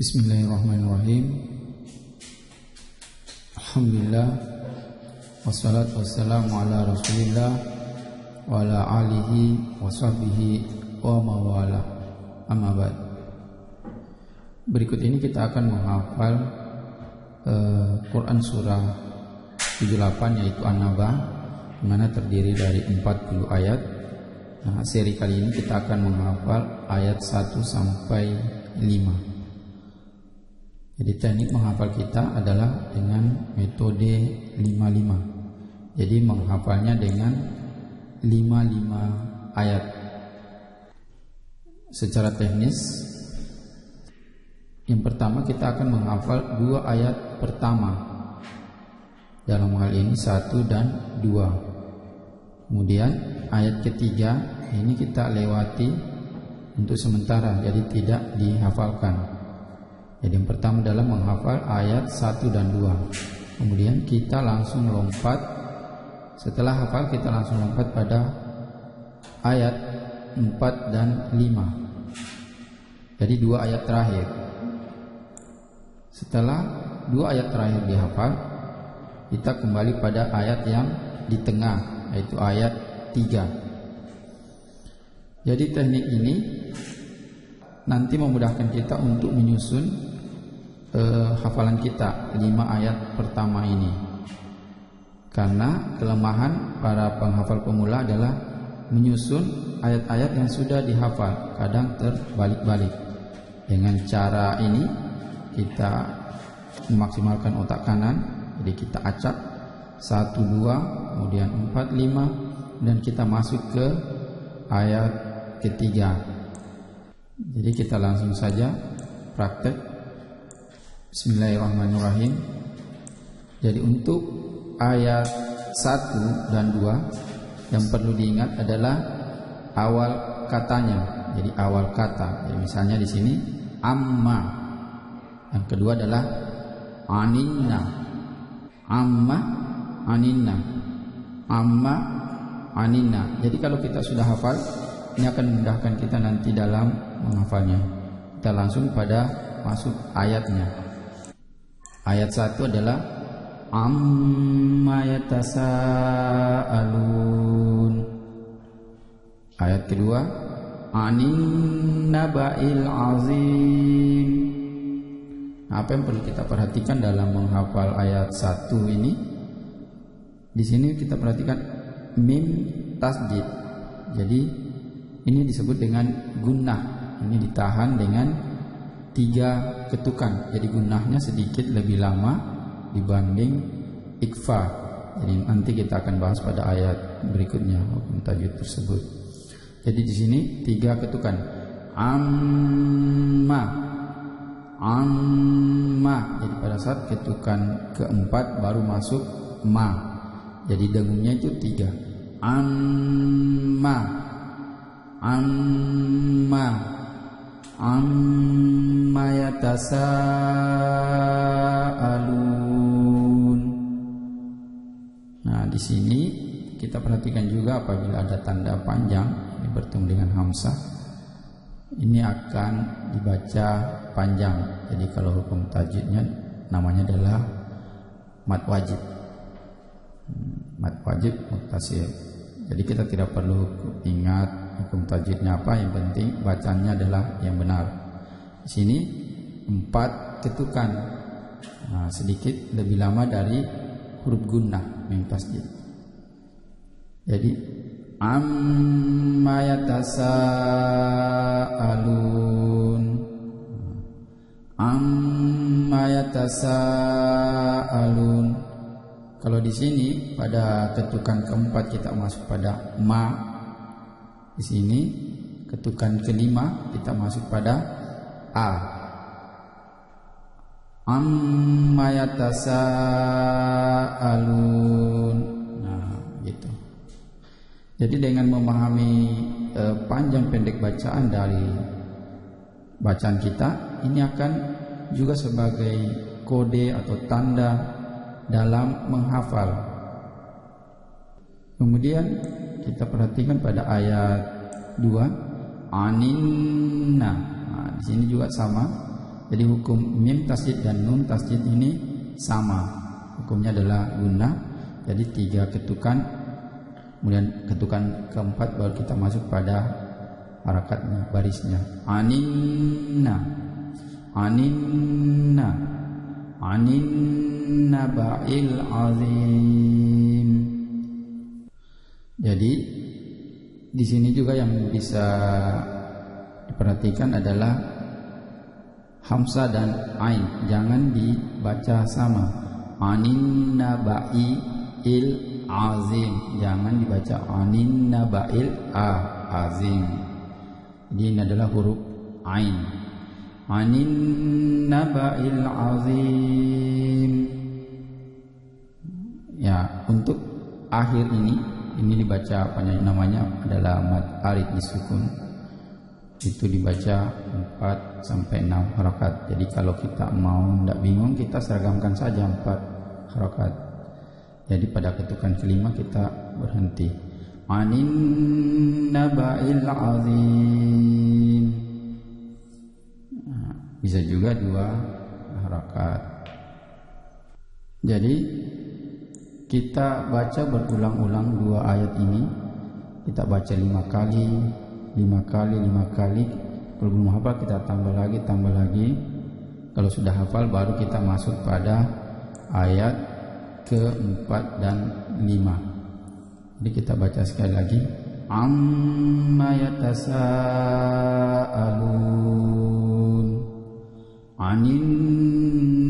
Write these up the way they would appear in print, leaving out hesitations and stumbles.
Bismillahirrahmanirrahim. Alhamdulillah, wassalatu wassalamu ala rasulillah wa ala alihi wa sahbihi wa mawala, amma ba'd. Berikut ini kita akan menghafal Quran surah 78 yaitu An-Naba, di mana terdiri dari 40 ayat. Nah, seri kali ini kita akan menghafal ayat 1 sampai 5. Jadi teknik menghafal kita adalah dengan metode 5-5. Jadi menghafalnya dengan 5 ayat. Secara teknis, yang pertama kita akan menghafal 2 ayat pertama. Dalam hal ini 1 dan 2. Kemudian ayat ketiga ini kita lewati untuk sementara, jadi tidak dihafalkan. Jadi yang pertama adalah menghafal ayat 1 dan 2. Kemudian kita langsung lompat. Setelah hafal kita langsung lompat pada ayat 4 dan 5. Jadi 2 ayat terakhir. Setelah 2 ayat terakhir dihafal, kita kembali pada ayat yang di tengah, yaitu ayat 3. Jadi teknik ini nanti memudahkan kita untuk menyusun hafalan kita 5 ayat pertama ini. Karena kelemahan para penghafal pemula adalah menyusun ayat-ayat yang sudah dihafal, kadang terbalik-balik. Dengan cara ini kita memaksimalkan otak kanan, jadi kita acak 1, 2, kemudian 4, 5, dan kita masuk ke ayat ketiga. Jadi kita langsung saja praktek. Bismillahirrahmanirrahim. Jadi untuk ayat 1 dan 2 yang perlu diingat adalah awal katanya. Jadi awal kata. Jadi misalnya di sini amma. Yang kedua adalah aninna. Amma aninna. Amma aninna. Jadi kalau kita sudah hafal, ini akan memudahkan kita nanti dalam menghafalnya. Kita langsung pada masuk ayatnya. Ayat 1 adalah amma yatasaalun. Ayat kedua anin naba'il azim. Apa yang perlu kita perhatikan dalam menghafal ayat 1 ini? Di sini kita perhatikan mim tasdid. Jadi ini disebut dengan gunnah. Ini ditahan dengan 3 ketukan. Jadi gunnahnya sedikit lebih lama dibanding ikfa. Jadi nanti kita akan bahas pada ayat berikutnya hukum tajwid tersebut. Jadi di sini 3 ketukan. Amma. Amma. Jadi pada saat ketukan keempat baru masuk ma. Jadi dengungnya itu 3. Amma. Amma. Amma yatasaalun. Nah, di sini kita perhatikan juga apabila ada tanda panjang ini bertemu dengan hamzah, ini akan dibaca panjang. Jadi kalau hukum tajwidnya namanya adalah mad wajib. Mad wajib muttasil. Jadi kita tidak perlu ingat hukum tajwidnya apa, yang penting bacanya adalah yang benar. Di sini 4 ketukan. Nah, sedikit lebih lama dari huruf gunnah mim tasdid. Jadi amma yatasaalun. Amma yatasaalun. Kalau di sini pada ketukan keempat kita masuk pada ma. Di sini ketukan kelima kita masuk pada a. Amma yatasaalun. Nah, gitu. Jadi dengan memahami panjang pendek bacaan dari bacaan kita, ini akan juga sebagai kode atau tanda dalam menghafal. Kemudian kita perhatikan pada ayat 2 aninna. Nah, di sini juga sama. Jadi hukum mim tasydid dan nun tasydid ini sama. Hukumnya adalah gunnah. Jadi 3 ketukan, kemudian ketukan keempat baru kita masuk pada harakatnya, barisnya. Aninna, aninna, aninna ba'il azim. Jadi di sini juga yang bisa diperhatikan adalah hamzah dan ain, jangan dibaca sama. Anin naba'il azim, jangan dibaca anin naba'il azim. Jadi ini adalah huruf ain. Anin naba'il azim. Ya, untuk akhir ini dibaca namanya adalah mad arid disukun. Itu dibaca 4 sampai 6 harakat. Jadi kalau kita mau tidak bingung, kita seragamkan saja 4 harakat. Jadi pada ketukan kelima kita berhenti. Anin naba'il azim. Nah, bisa juga 2 harakat. Jadi kita baca berulang-ulang 2 ayat ini. Kita baca 5 kali. 5 kali. Kalau belum hafal kita tambah lagi. Kalau sudah hafal baru kita masuk pada ayat ke-4 dan 5. Jadi kita baca sekali lagi. Amma yatasaalun anin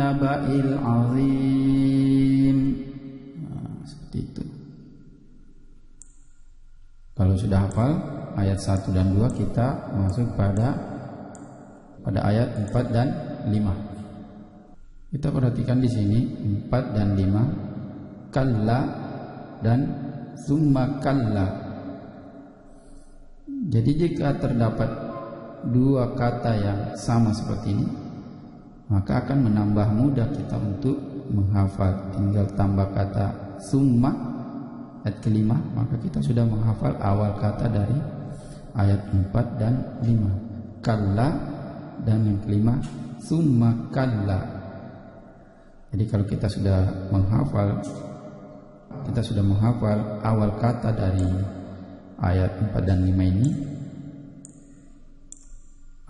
naba'il azim. Nah, seperti itu. Kalau sudah hafal ayat 1 dan 2, kita masuk pada ayat 4 dan 5. Kita perhatikan di sini 4 dan 5, kalla dan summa kalla. Jadi jika terdapat 2 kata yang sama seperti ini, maka akan menambah mudah kita untuk menghafal. Tinggal tambah kata summa ayat kelima, maka kita sudah menghafal awal kata dari ayat 4 dan 5. Kalla dan yang kelima summa kalla. Jadi kalau kita sudah menghafal awal kata dari ayat 4 dan 5 ini,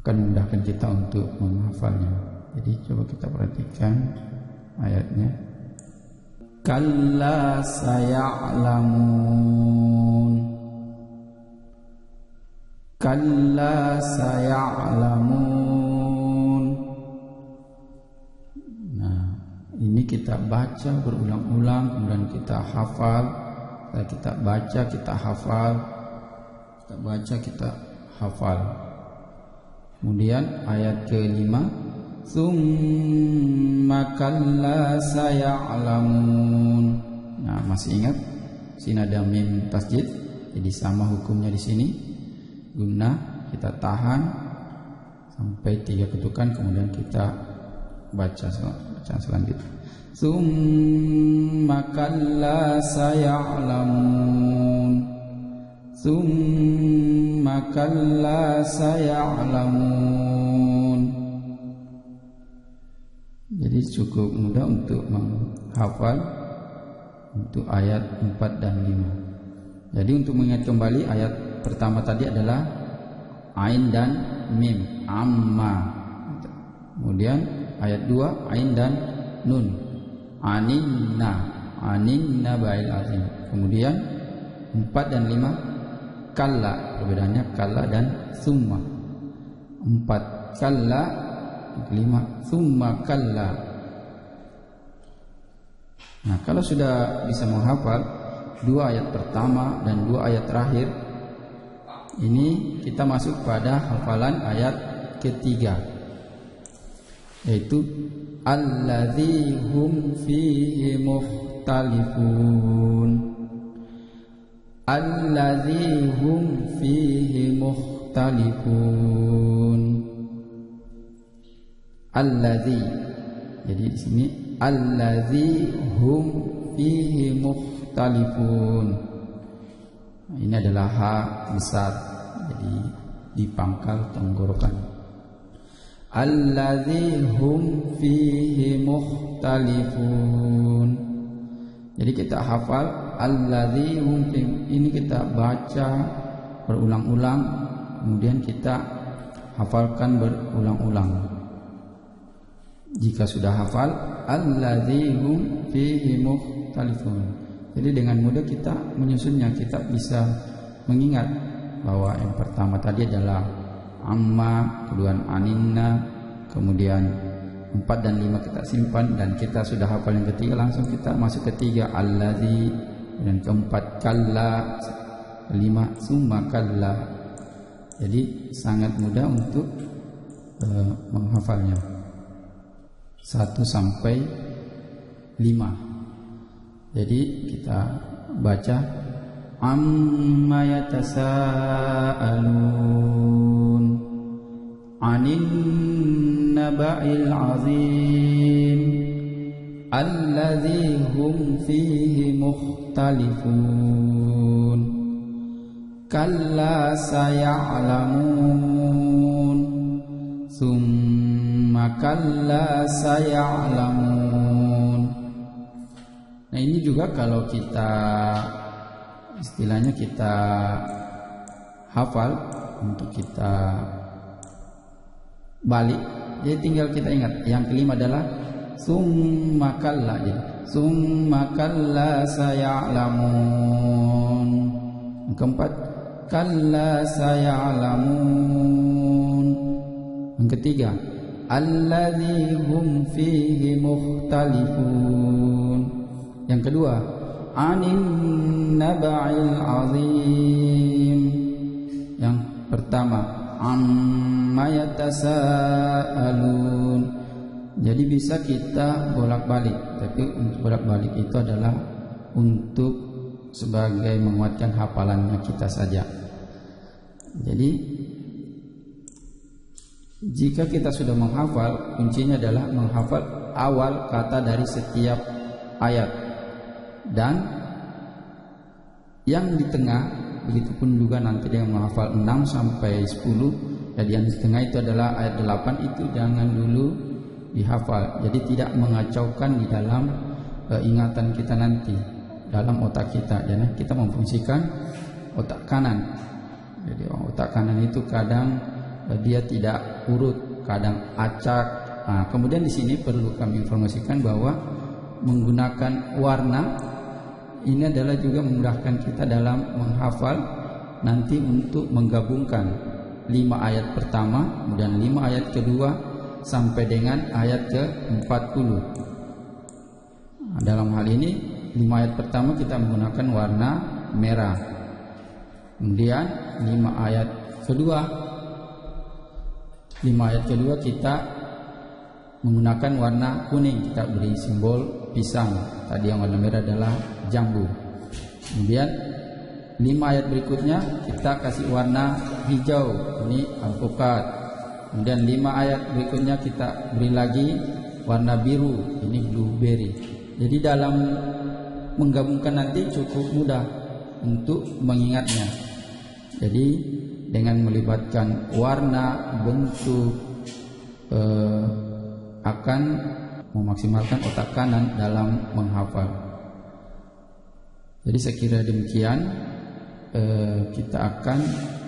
akan memudahkan kita untuk menghafalnya. Jadi coba kita perhatikan ayatnya. Kalla saya'lamun, kalla saya'lamun. Nah, ini kita baca berulang-ulang, kemudian kita hafal. Kita baca, kita hafal. Kita baca, kita hafal. Kemudian ayat ke-5, summa kalla saya'lamun. Nah, masih ingat? Sini ada mim tasydid. Jadi sama hukumnya di sini. Gunnah, kita tahan sampai 3 ketukan, kemudian kita baca selanjutnya. Summa kalla saya'lamun, summa kalla saya'lamun. Jadi cukup mudah untuk menghafal untuk ayat 4 dan 5. Jadi untuk mengingat kembali, ayat pertama tadi adalah ain dan mim, amma. Kemudian ayat 2 ain dan nun, aninna, aninna ba'il azim. Kemudian 4 dan 5 kalla, perbedaannya kalla dan summa. 4 kalla, 5 summa kalla. Nah, kalau sudah bisa menghafal 2 ayat pertama dan 2 ayat terakhir, ini kita masuk pada hafalan ayat ketiga, yaitu alladzi hum fihi mukhtalifun. Alladzi hum fihi mukhtalifun. Alladzi. Jadi di sini alladzi hum fihi mukhtalifun. Ini adalah ha besar, jadi dipangkal tenggorokan. alladzi hum fihi mukhtalifun. Jadi kita hafal alladzi hum fihi, ini kita baca berulang-ulang, kemudian kita hafalkan berulang-ulang. Jika sudah hafal alladzi hum fihi mukhtalifun, jadi dengan mudah kita menyusunnya, kita bisa mengingat bahwa yang pertama tadi adalah amma, kemudian aninna, kemudian 4 dan 5 kita simpan, dan kita sudah hafal yang ketiga, langsung kita masuk ketiga alladzi, dan keempat kalla, kelima summa kalla. Jadi sangat mudah untuk menghafalnya 1 sampai 5. Jadi kita baca amma yatasaalun anin naba'il azim alladzi hum fihi mukhtalifun kalla saya'lamun summa kalla saya'lamun. Nah ini juga kalau kita istilahnya kita hafal, untuk kita balik, jadi tinggal kita ingat. Yang kelima adalah summa kalla, jadi summa kalla saya'lamun. Yang keempat kalla saya'lamun. Yang ketiga alladzi hum fihi mukhtalifun. Yang kedua anin naba'il azim. Yang pertama amma yatasaalun. Jadi bisa kita bolak-balik, tapi untuk bolak-balik itu adalah untuk sebagai menguatkan hafalannya kita saja. Jadi jika kita sudah menghafal, kuncinya adalah menghafal awal kata dari setiap ayat, dan yang di tengah, begitupun juga nanti dengan menghafal 6 sampai 10. Jadi yang di tengah itu adalah ayat 8, itu jangan dulu dihafal. Jadi tidak mengacaukan di dalam ingatan kita nanti, dalam otak kita. Jadi kita memfungsikan otak kanan. Jadi otak kanan itu kadang dia tidak urut, kadang acak. Nah, kemudian di sini perlu kami informasikan bahwa menggunakan warna ini adalah juga memudahkan kita dalam menghafal nanti untuk menggabungkan 5 ayat pertama, kemudian 5 ayat kedua sampai dengan ayat ke-40. Nah, dalam hal ini 5 ayat pertama kita menggunakan warna merah, kemudian 5 ayat kedua kita menggunakan warna kuning, kita beri simbol pisang. Tadi yang warna merah adalah jambu. Kemudian 5 ayat berikutnya kita kasih warna hijau, ini alpukat. Kemudian 5 ayat berikutnya kita beri lagi warna biru, ini blueberry. Jadi dalam menggabungkan nanti cukup mudah untuk mengingatnya. Jadi dengan melibatkan warna, bentuk, akan memaksimalkan otak kanan dalam menghafal. Jadi saya kira demikian. Kita akan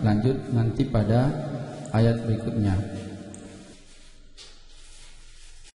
lanjut nanti pada ayat berikutnya.